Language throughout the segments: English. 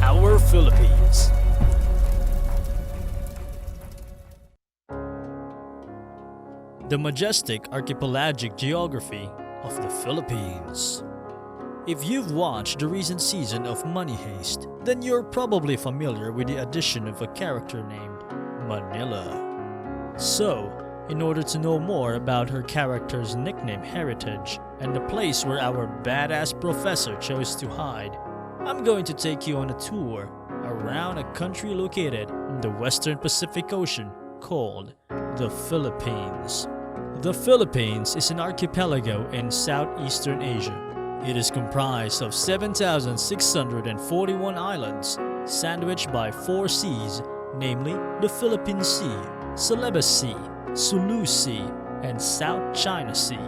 Our Philippines. The majestic archipelagic geography of the Philippines. If you've watched the recent season of Money Heist, then you're probably familiar with the addition of a character named Manila. So, in order to know more about her character's nickname heritage and the place where our badass professor chose to hide, I'm going to take you on a tour around a country located in the Western Pacific Ocean called the Philippines. The Philippines is an archipelago in Southeastern Asia. It is comprised of 7,641 islands, sandwiched by 4 seas, namely the Philippine Sea, Celebes Sea, Sulu Sea, and South China Sea.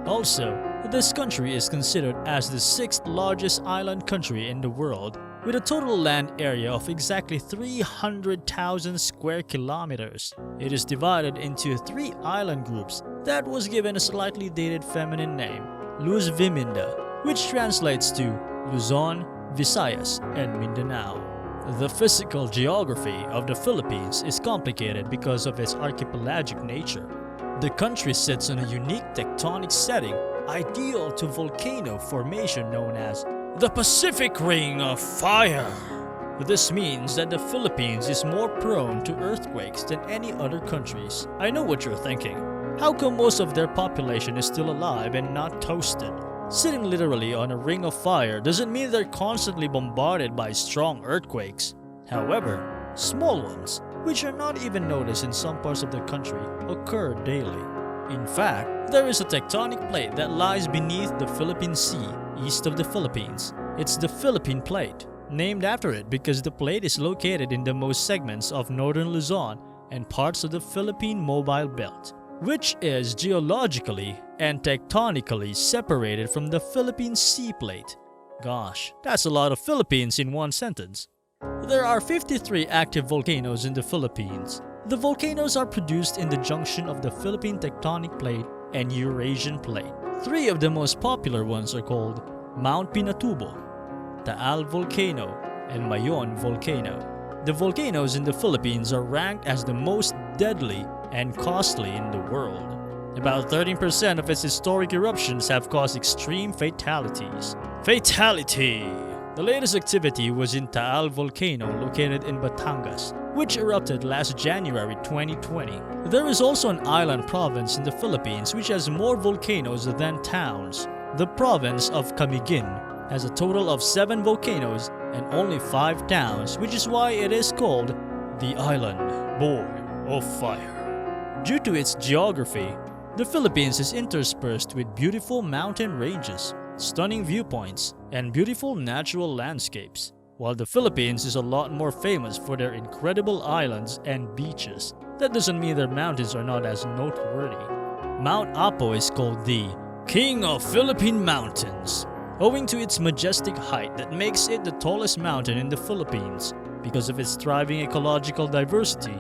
Also, this country is considered as the 6th largest island country in the world, with a total land area of exactly 300,000 square kilometers. It is divided into 3 island groups that was given a slightly dated feminine name, Luz Viminda, which translates to Luzon, Visayas, and Mindanao. The physical geography of the Philippines is complicated because of its archipelagic nature. The country sits on a unique tectonic setting ideal to volcano formation known as the Pacific Ring of Fire. This means that the Philippines is more prone to earthquakes than any other countries. I know what you're thinking. How come most of their population is still alive and not toasted? Sitting literally on a ring of fire doesn't mean they're constantly bombarded by strong earthquakes. However, small ones, which are not even noticed in some parts of the country, occur daily. In fact, there is a tectonic plate that lies beneath the Philippine Sea, east of the Philippines. It's the Philippine Plate, named after it because the plate is located in the most segments of northern Luzon and parts of the Philippine Mobile Belt, which is geologically and tectonically separated from the Philippine Sea Plate. Gosh, that's a lot of Philippines in one sentence. There are 53 active volcanoes in the Philippines. The volcanoes are produced in the junction of the Philippine Tectonic Plate and Eurasian Plate. 3 of the most popular ones are called Mount Pinatubo, Taal Volcano, and Mayon Volcano. The volcanoes in the Philippines are ranked as the most deadly and costly in the world. About 13% of its historic eruptions have caused extreme fatalities. Fatality! The latest activity was in Taal Volcano located in Batangas, which erupted last January 2020. There is also an island province in the Philippines which has more volcanoes than towns. The province of Camiguin has a total of 7 volcanoes and only 5 towns, which is why it is called the Island Born of Fire. Due to its geography, the Philippines is interspersed with beautiful mountain ranges, stunning viewpoints, and beautiful natural landscapes. While the Philippines is a lot more famous for their incredible islands and beaches, that doesn't mean their mountains are not as noteworthy. Mount Apo is called the King of Philippine Mountains, owing to its majestic height that makes it the tallest mountain in the Philippines. Because of its thriving ecological diversity,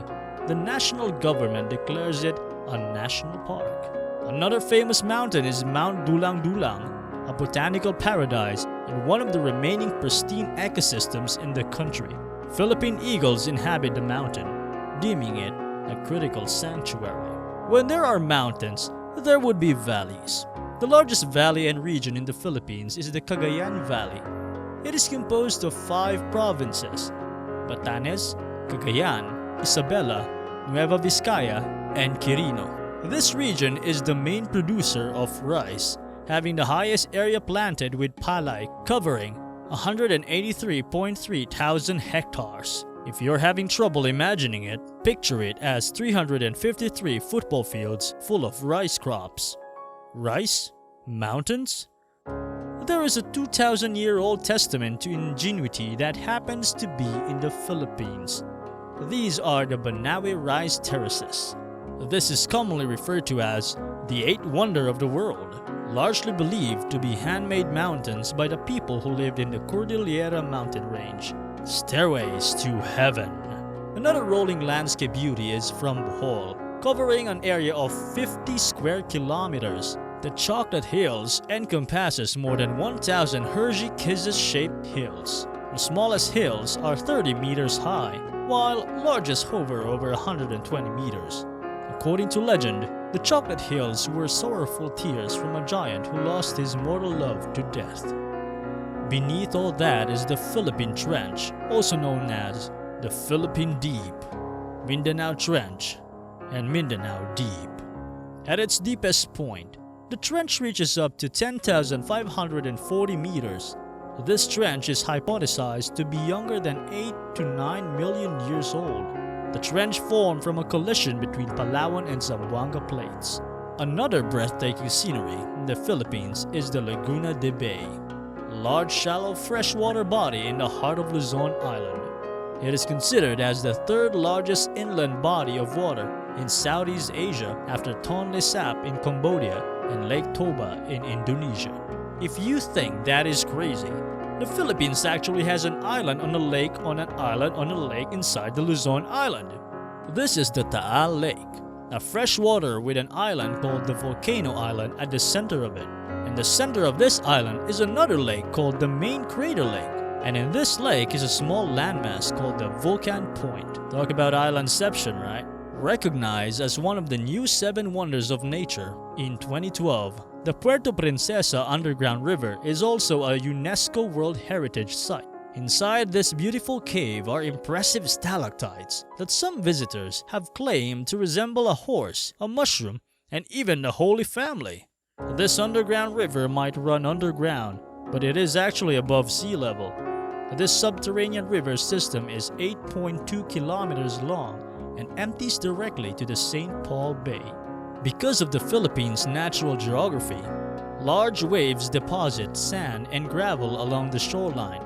the national government declares it a national park. Another famous mountain is Mount Dulang-Dulang, a botanical paradise and one of the remaining pristine ecosystems in the country. Philippine eagles inhabit the mountain, deeming it a critical sanctuary. When there are mountains, there would be valleys. The largest valley and region in the Philippines is the Cagayan Valley. It is composed of 5 provinces: Batanes, Cagayan, Isabela, Nueva Vizcaya, and Quirino. This region is the main producer of rice, having the highest area planted with palay, covering 183.3 thousand hectares. If you're having trouble imagining it, picture it as 353 football fields full of rice crops. Rice? Mountains? There is a 2,000-year-old testament to ingenuity that happens to be in the Philippines. These are the Banawe Rice Terraces. This is commonly referred to as the 8th wonder of the world, largely believed to be handmade mountains by the people who lived in the Cordillera mountain range. Stairways to Heaven. Another rolling landscape beauty is from Bohol, covering an area of 50 square kilometers. The Chocolate Hills encompasses more than 1,000 Hershey Kisses-shaped hills. The smallest hills are 30 meters high, while largest hover over 120 meters. According to legend, the Chocolate Hills were sorrowful tears from a giant who lost his mortal love to death. Beneath all that is the Philippine Trench, also known as the Philippine Deep, Mindanao Trench, and Mindanao Deep. At its deepest point, the trench reaches up to 10,540 meters. This trench is hypothesized to be younger than 8 to 9 million years old. The trench formed from a collision between Palawan and Zamboanga plates. Another breathtaking scenery in the Philippines is the Laguna de Bay, a large shallow freshwater body in the heart of Luzon Island. It is considered as the third largest inland body of water in Southeast Asia after Tonle Sap in Cambodia and Lake Toba in Indonesia. If you think that is crazy, the Philippines actually has an island on a lake on an island on a lake inside the Luzon Island. This is the Taal Lake, a freshwater with an island called the Volcano Island at the center of it. In the center of this island is another lake called the Main Crater Lake. And in this lake is a small landmass called the Volcan Point. Talk about islandception, right? Recognized as one of the new 7 wonders of nature, in 2012, the Puerto Princesa underground river is also a UNESCO World Heritage Site. Inside this beautiful cave are impressive stalactites that some visitors have claimed to resemble a horse, a mushroom, and even the Holy Family. This underground river might run underground, but it is actually above sea level. This subterranean river system is 8.2 kilometers long and empties directly to the St. Paul Bay. Because of the Philippines' natural geography, large waves deposit sand and gravel along the shoreline.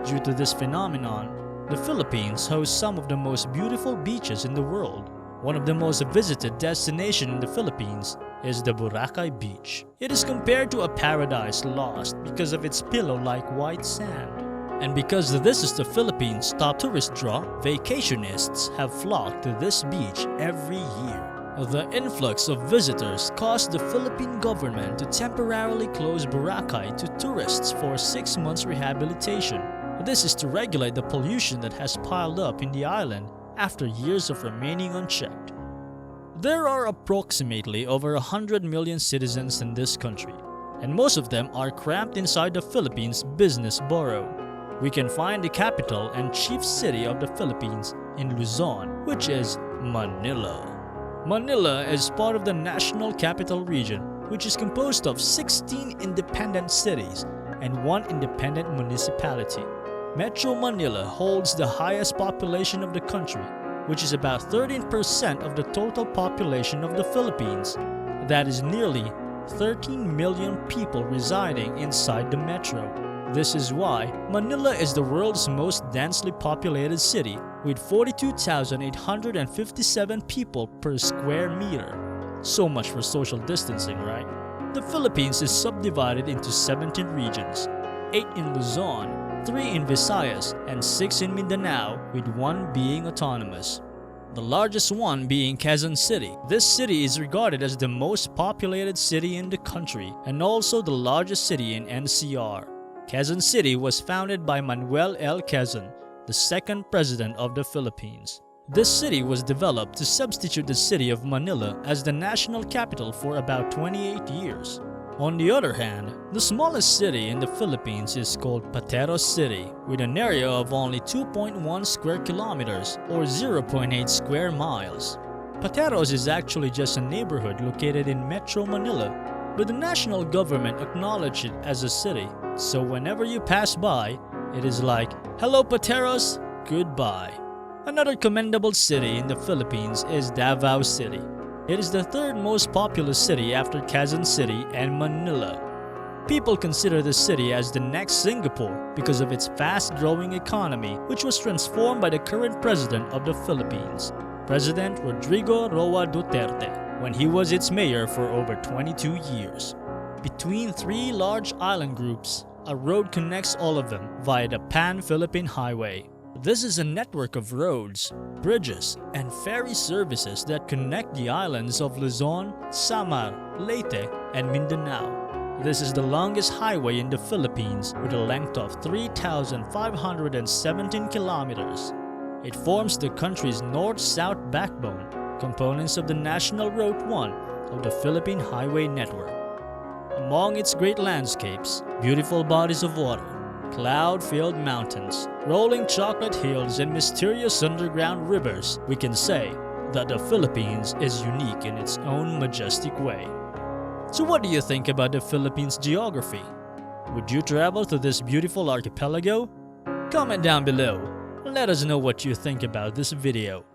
Due to this phenomenon, the Philippines hosts some of the most beautiful beaches in the world. One of the most visited destinations in the Philippines is the Boracay Beach. It is compared to a paradise lost because of its pillow-like white sand. And because this is the Philippines' top tourist draw, vacationists have flocked to this beach every year. The influx of visitors caused the Philippine government to temporarily close Boracay to tourists for 6 months rehabilitation. This is to regulate the pollution that has piled up in the island after years of remaining unchecked. There are approximately over 100 million citizens in this country, and most of them are cramped inside the Philippines business borough. We can find the capital and chief city of the Philippines in Luzon, which is Manila. Manila is part of the National Capital Region, which is composed of 16 independent cities and 1 independent municipality. Metro Manila holds the highest population of the country, which is about 13% of the total population of the Philippines. That is nearly 13 million people residing inside the metro. This is why Manila is the world's most densely populated city with 42,857 people per square meter. So much for social distancing, right? The Philippines is subdivided into 17 regions, 8 in Luzon, 3 in Visayas, and 6 in Mindanao, with 1 being autonomous. The largest one being Quezon City. This city is regarded as the most populated city in the country and also the largest city in NCR. Quezon City was founded by Manuel L. Quezon, the 2nd president of the Philippines. This city was developed to substitute the city of Manila as the national capital for about 28 years. On the other hand, the smallest city in the Philippines is called Pateros City, with an area of only 2.1 square kilometers or 0.8 square miles. Pateros is actually just a neighborhood located in Metro Manila, but the national government acknowledged it as a city, so whenever you pass by, it is like, "Hello Pateros, goodbye." Another commendable city in the Philippines is Davao City. It is the 3rd most populous city after Quezon City and Manila. People consider the city as the next Singapore because of its fast-growing economy, which was transformed by the current president of the Philippines, President Rodrigo Roa Duterte, when he was its mayor for over 22 years. Between 3 large island groups, a road connects all of them via the Pan-Philippine Highway. This is a network of roads, bridges, and ferry services that connect the islands of Luzon, Samar, Leyte, and Mindanao. This is the longest highway in the Philippines with a length of 3,517 kilometers. It forms the country's north-south backbone, components of the National Road 1 of the Philippine Highway network. Among its great landscapes, beautiful bodies of water, cloud-filled mountains, rolling chocolate hills, and mysterious underground rivers, we can say that the Philippines is unique in its own majestic way. So what do you think about the Philippines geography? Would you travel to this beautiful archipelago? Comment down below. Let us know what you think about this video.